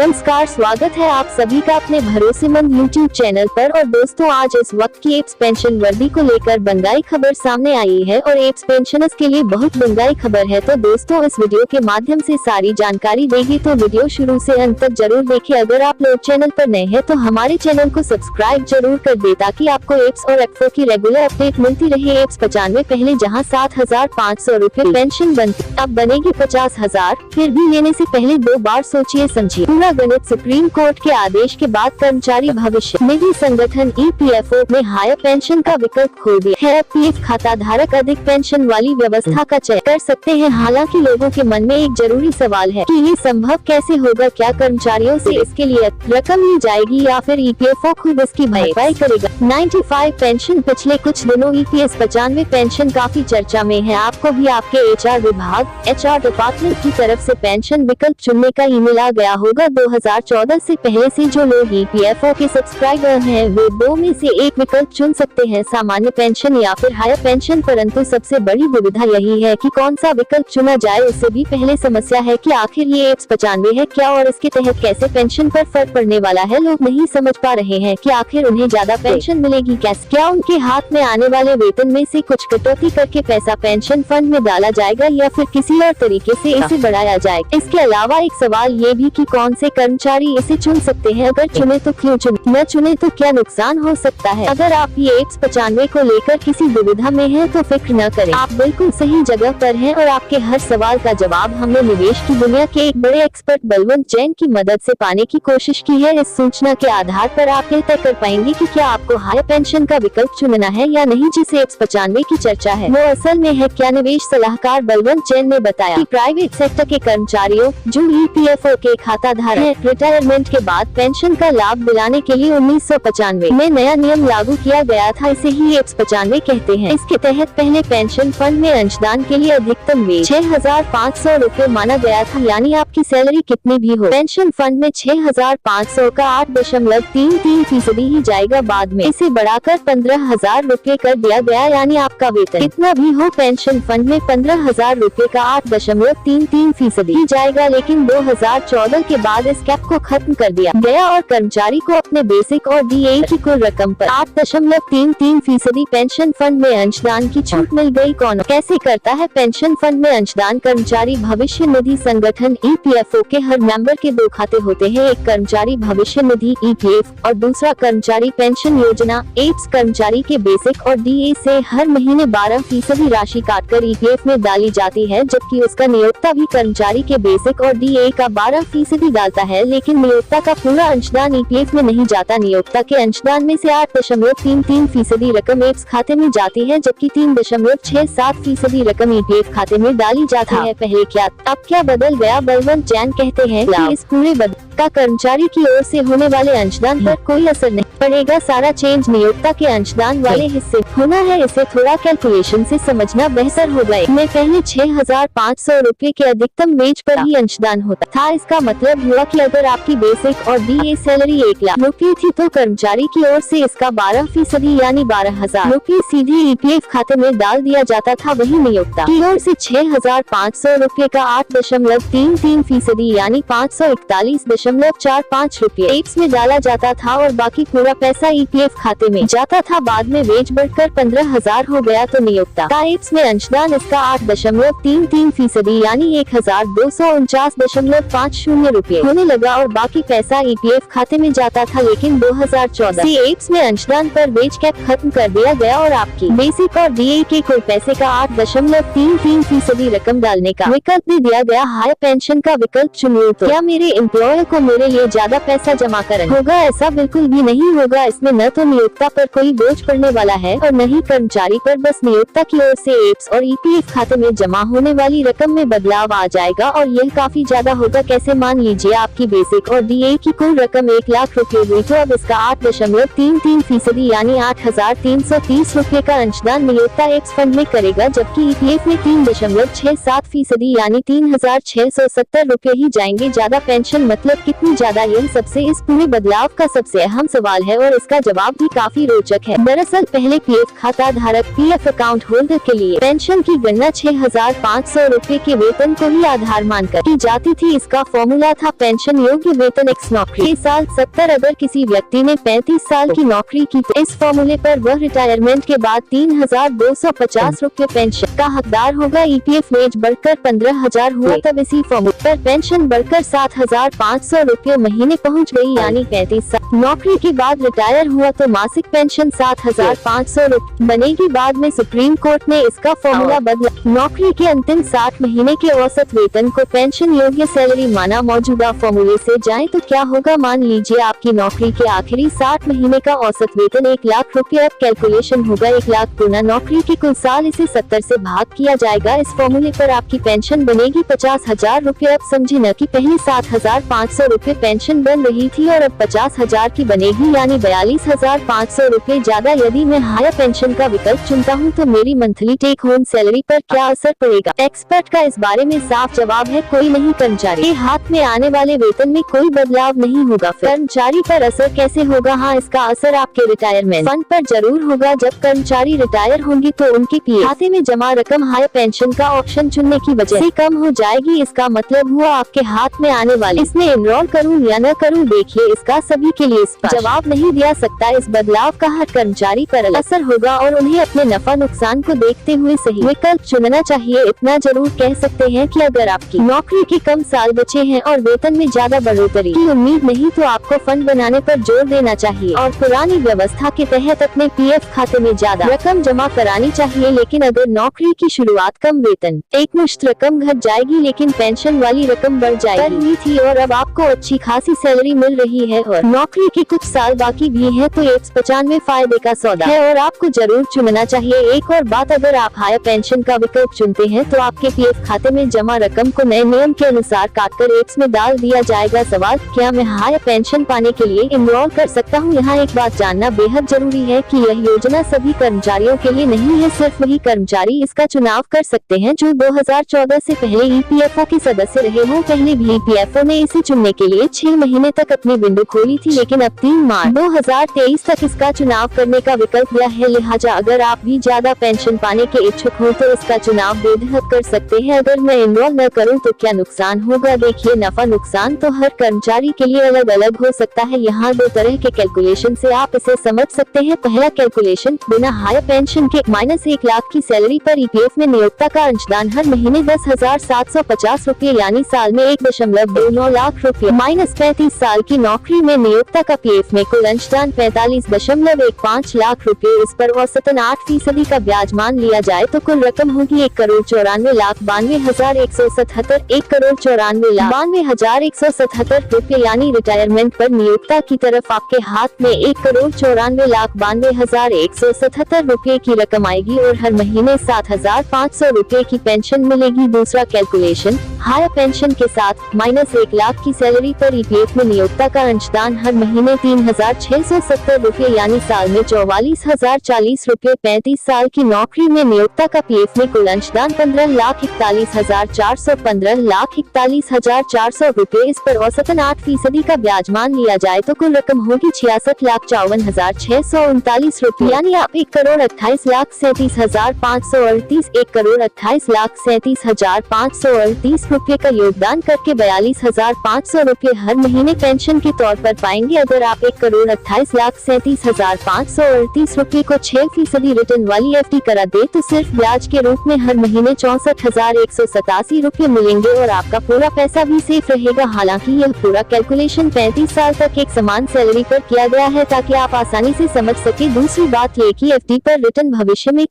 नमस्कार, स्वागत है आप सभी का अपने भरोसेमंद YouTube चैनल पर। और दोस्तों, आज इस वक्त की एप्स पेंशन वर्दी को लेकर बंगाई खबर सामने आई है और एप्स पेंशनर्स के लिए बहुत बंगाई खबर है। तो दोस्तों, इस वीडियो के माध्यम से सारी जानकारी देगी, तो वीडियो शुरू से अंत तक जरूर देखें। अगर आप लोग चैनल पर नए हैं तो हमारे चैनल को सब्सक्राइब जरूर कर दे, ताकि आपको एप्स और एफओ की रेगुलर अपडेट मिलती रहे। एप्स 95 पहले जहाँ 7,500 रूपए पेंशन बनती, अब बनेगी 50,000। फिर भी लेने से पहले 2 बार सोचिए समझिए। पूरा गणित। सुप्रीम कोर्ट के आदेश के बाद कर्मचारी भविष्य निधि संगठन EPFO ने हायर पेंशन का विकल्प खोल दिया है। PF खाता धारक अधिक पेंशन वाली व्यवस्था का चयन कर सकते हैं। हालांकि लोगों के मन में एक जरूरी सवाल है कि ये संभव कैसे होगा। क्या कर्मचारियों से इसके लिए रकम ली जाएगी या फिर EPFO खुद इसकी भरपाई करेगा। 95 पेंशन। पिछले कुछ दिनों EPS 95 पेंशन काफी चर्चा में है। आपको भी आपके HR विभाग HR डिपार्टमेंट की तरफ से पेंशन विकल्प चुनने का ईमेल आ गया होगा। 2014 से पहले से जो लोग EPFO के सब्सक्राइबर हैं, वे 2 में से एक विकल्प चुन सकते हैं, सामान्य पेंशन या फिर हायर पेंशन। परंतु सबसे बड़ी दुविधा यही है कि कौन सा विकल्प चुना जाए। उससे भी पहले समस्या है कि आखिर ये एप्स 95 है क्या और इसके तहत कैसे पेंशन पर फर्क पड़ने वाला है। लोग नहीं समझ पा रहे हैं कि आखिर उन्हें ज्यादा पेंशन मिलेगी कैसे। क्या उनके हाथ में आने वाले वेतन में से कुछ कटौती करके पैसा पेंशन फंड में डाला जाएगा या फिर किसी और तरीके से इसे बढ़ाया जाएगा। इसके अलावा एक सवाल ये भी कि कौन से कर्मचारी इसे चुन सकते हैं। अगर चुने तो क्यों चुने, न चुने तो क्या नुकसान हो सकता है। अगर आप ये एप्स 95 को लेकर किसी दुविधा में हैं तो फिक्र न करें, आप बिल्कुल सही जगह पर हैं और आपके हर सवाल का जवाब हमने निवेश की दुनिया के एक बड़े एक्सपर्ट बलवंत जैन की मदद से पाने की कोशिश की है। इस सूचना के आधार पर आप ये तय कर पाएंगे कि क्या आपको हायर पेंशन का विकल्प चुनना है या नहीं, जिसे एप्स 95 की चर्चा है वो असल में है क्या। निवेश सलाहकार बलवंत जैन ने बताया कि प्राइवेट सेक्टर के कर्मचारियों जो EPFO के खाता धारक हैं, रिटायरमेंट के बाद पेंशन का लाभ दिलाने के लिए 1995 में नया नियम लागू किया गया था। इसे ही एप्स 95 कहते हैं। इसके तहत पहले पेंशन फंड में अंशदान के लिए अधिकतम वेतन 6,500 रूपए माना गया था, यानी आपकी सैलरी कितनी भी हो, पेंशन फंड में 6,500 का 8.33% ही जाएगा। बाद में इसे बढ़ाकर 15,000 रूपए कर दिया गया, यानी आपका वेतन कितना भी हो, पेंशन फंड में 15,000 रूपए का 8.33% ही जाएगा। लेकिन 2014 के बाद इस कैप को खत्म कर दिया गया और कर्मचारी को अपने बेसिक और DA की कुल रकम पर 8.33% पेंशन फंड में अंशदान की छूट मिल गई। कौन कैसे करता है पेंशन फंड में अंशदान। कर्मचारी भविष्य निधि संगठन EPFO के हर मेंबर के 2 खाते होते हैं, एक कर्मचारी भविष्य निधि EPF और दूसरा कर्मचारी पेंशन योजना। एप्स कर्मचारी के बेसिक और DA से हर महीने 12% राशि काटकर EPF में डाली जाती है, जबकि उसका नियोक्ता भी कर्मचारी के बेसिक और DA का 12% डालता है। लेकिन नियोक्ता का पूरा अंशदान EPF में नहीं जाता। नियोक्ता के अंशदान में से 8.33% रकम एप्स खाते में जाती है, जबकि 3.67% रकम EPF खाते में डाली जाती है। पहले क्या अब क्या बदल गया। बलवंत जैन कहते हैं कि इस पूरे बदलाव का कर्मचारी की ओर से होने वाले अंशदान पर कोई असर नहीं पड़ेगा। सारा चेंज नियोक्ता के अंशदान वाले हिस्से होना है। इसे थोड़ा कैलकुलेशन से समझना बेहतर होगा। में पहले 6,500 रूपए के अधिकतम वेज पर ही अंशदान होता था। इसका मतलब हुआ कि अगर आपकी बेसिक और DA सैलरी 1 लाख रूपए थी तो कर्मचारी की ओर से इसका 12% यानी 12,000 रूपए सीधे EPF खाते में डाल दिया जाता था। वही नियोक्ता की ओर से 6,500 रूपए का 8.33% यानी 541.45 रूपए एप्स में डाला जाता था और बाकी पूरा पैसा EPF खाते में जाता था। बाद में वेज बढ़कर 15,000 हो गया तो नियोक्ता का एप्स में अंशदान इसका 8.33% यानी 1,249.50 रूपए होने लगा और बाकी पैसा EPF खाते में जाता था। लेकिन 2014 से एप्स में अंशदान पर वेज कैप खत्म कर दिया गया और आपकी बेसिक और DA के कुल पैसे का 8.33% रकम डालने का विकल्प भी दिया गया। हायर पेंशन का विकल्प चुनिए तो क्या मेरे एम्प्लॉयर को मेरे लिए ज्यादा पैसा जमा करना होगा? ऐसा बिल्कुल भी नहीं होगा। इसमें न तो नियोक्ता पर कोई बोझ पड़ने वाला है और न ही कर्मचारी पर। बस नियोक्ता की ओर से एप्स और EPF खाते में जमा होने वाली रकम में बदलाव आ जाएगा और यह काफी ज्यादा होगा। कैसे? मान लीजिए आपकी बेसिक और DA की कुल रकम 1 लाख रूपए हुई, तो अब इसका 8.33% यानी 8,330 रूपए का अंशदान नियोक्ता एप्स फंड में करेगा, जबकि EPF में 3.67% यानी 3,670 रूपए ही जाएंगे। ज्यादा पेंशन मतलब कितनी ज्यादा, यह सबसे इस पूरे बदलाव का सबसे अहम सवाल है और इसका जवाब भी काफी रोचक है। दरअसल पहले पीएफ खाता धारक पीएफ अकाउंट होल्डर के लिए पेंशन की गणना 6,500 रूपए के वेतन को ही आधार मानकर की जाती थी। इसका फॉर्मूला था पेंशन योग्य वेतन एक्स नौकरी के साल 70। अगर किसी व्यक्ति ने 35 साल की नौकरी की तो इस फॉर्मूले पर वह रिटायरमेंट के बाद 3,250 रूपए पेंशन का हकदार होगा। ईपीएफ एज बढ़कर 15,000 हुआ तब इसी फॉर्मूले पर पेंशन बढ़कर 7,500 रूपए महीने पहुंच गई, यानी 35 साल नौकरी के बाद रिटायर हुआ तो मासिक पेंशन 7,500 रूपए बनेगी। बाद में सुप्रीम कोर्ट ने इसका फॉर्मूला बदला, नौकरी के अंतिम 60 महीने के औसत वेतन को पेंशन योग्य सैलरी माना। मौजूदा फॉर्मूले से जाएं तो क्या होगा, मान लीजिए आपकी नौकरी के आखिरी 60 महीने का औसत वेतन 1 लाख रूपए। अब कैलकुलेशन होगा 1 लाख गुना नौकरी के कुल साल, इसे 70 से भाग किया जाएगा। इस फॉर्मूले पर आपकी पेंशन बनेगी 50,000 रूपए। अब समझे न कि पहले 7,500 रूपए पेंशन बन रही थी और अब 50,000 की बनेगी, यानी 42,500 रूपए ज्यादा। यदि मैं हायर पेंशन का विकल्प चुनता हूँ तो मेरी मंथली टेक होम सैलरी पर क्या असर पड़ेगा? एक्सपर्ट का इस बारे में साफ जवाब है, कोई नहीं। कर्मचारी के हाथ में आने वाले वेतन में कोई बदलाव नहीं होगा। कर्मचारी पर असर कैसे होगा? हाँ, इसका असर आपके रिटायरमेंट फंड पर जरूर होगा। जब कर्मचारी रिटायर होंगे तो उनके पीएफ खाते में जमा रकम हायर पेंशन का ऑप्शन चुनने की वजह से कम हो जाएगी। इसका मतलब हुआ आपके हाथ में आने वाले इसमें एनरोल करूं या न करूं, देखिए इसका सभी के लिए जवाब नहीं दिया सकता। इस बदलाव का हर कर्मचारी पर असर होगा और उन्हें अपने नफा नुकसान को देखते हुए सही विकल्प चुनना चाहिए। इतना जरूर कह सकते हैं कि अगर आपकी नौकरी के कम साल बचे हैं और वेतन में ज्यादा बढ़ोतरी की उम्मीद नहीं तो आपको फंड बनाने पर जोर देना चाहिए और पुरानी व्यवस्था के तहत अपने पीएफ खाते में ज्यादा रकम जमा करानी चाहिए। लेकिन अगर नौकरी की शुरुआत कम वेतन एकमुश्त रकम घट जाएगी लेकिन पेंशन वाली रकम बढ़ जाएगी थी और अब आपको अच्छी खासी सैलरी मिल रही है और नौकरी के कुछ साल बाकी भी है तो 95 फायदे का सौदा है और आपको जरूर चुनना चाहिए। एक और बात, अगर आप हायर पेंशन का विकल्प चुनते हैं तो आपके पीएफ खाते में जमा रकम को नए नियम के अनुसार काटकर एप्स में डाल दिया जाएगा। सवाल, क्या मैं हायर पेंशन पाने के लिए एनरोल कर सकता हूँ? यहाँ एक बात जानना बेहद जरूरी है कि यह योजना सभी कर्मचारियों के लिए नहीं है। सिर्फ वही कर्मचारी इसका चुनाव कर सकते हैं जो 2014 से पहले ईपीएफओ के सदस्य रहे हों। पहले भी ईपीएफओ ने इसे चुनने के लिए 6 महीने तक अपनी विंडो खोली थी, लेकिन अब 3 मार्च 2023 तक इसका चुनाव करने का विकल्प दिया है। लिहाजा अगर आप भी ज्यादा पेंशन पाने के इच्छुक हो तो इसका चुनाव बेधड़क कर सकते हैं। अगर मैं एनरोल न करूं तो क्या नुकसान होगा? देखिए, नफा नुकसान तो हर कर्मचारी के लिए अलग अलग हो सकता है। यहाँ 2 तरह के कैलकुलेशन से आप इसे समझ सकते हैं। पहला कैलकुलेशन, बिना हायर पेंशन के -1 लाख की सैलरी पर ईपीएफ में नियोक्ता का अंशदान हर महीने 10,750 रूपए यानी साल में 1.29 लाख रूपए, -35 साल की नौकरी में नियोक्ता का पीएफ में कुल अंशदान 45.15 लाख रूपए। इस पर औसतन 8% का ब्याज मान लिया जाए तो कुल रकम होगी 1,94,92,177 1,94,92,177 रूपए, यानी रिटायरमेंट पर नियोक्ता की तरफ आपके हाथ में 1,94,92,177 रूपए की रकम आएगी और हर महीने 7,500 रूपए की पेंशन मिलेगी। दूसरा कैलकुलेशन, हायर पेंशन के साथ -1 लाख की सैलरी पर ईपीएफ में नियोक्ता का अंशदान हर महीने 3,670 रूपए यानी साल में 44,040 रूपए। 35 साल की नौकरी में नियोक्ता का पीएफ में कुल अंशदान 15,41,400 15,41,400 रूपए। इस पर औसतन 8% का ब्याज मान लिया जाए तो कुल रकम होगी 66,54,639 रूपए, यानी आप 1,28,37,538 1,28,37,538 रूपए का योगदान करके 42,500 रूपए हर महीने पेंशन के तौर पर पाएंगे। अगर आप 1,28,37,538 रूपए को 6% रिटर्न वाली एफडी करा दे तो सिर्फ ब्याज के रूप में हर महीने 64,187 रूपए मिलेंगे और आपका पूरा पैसा भी सेफ रहेगा। हालांकि यह पूरा कैलकुलेशन 35 साल तक एक समान सैलरी पर किया गया है ताकि आप आसानी से समझ सके। दूसरी बात ये कि एफडी पर रिटर्न भविष्य में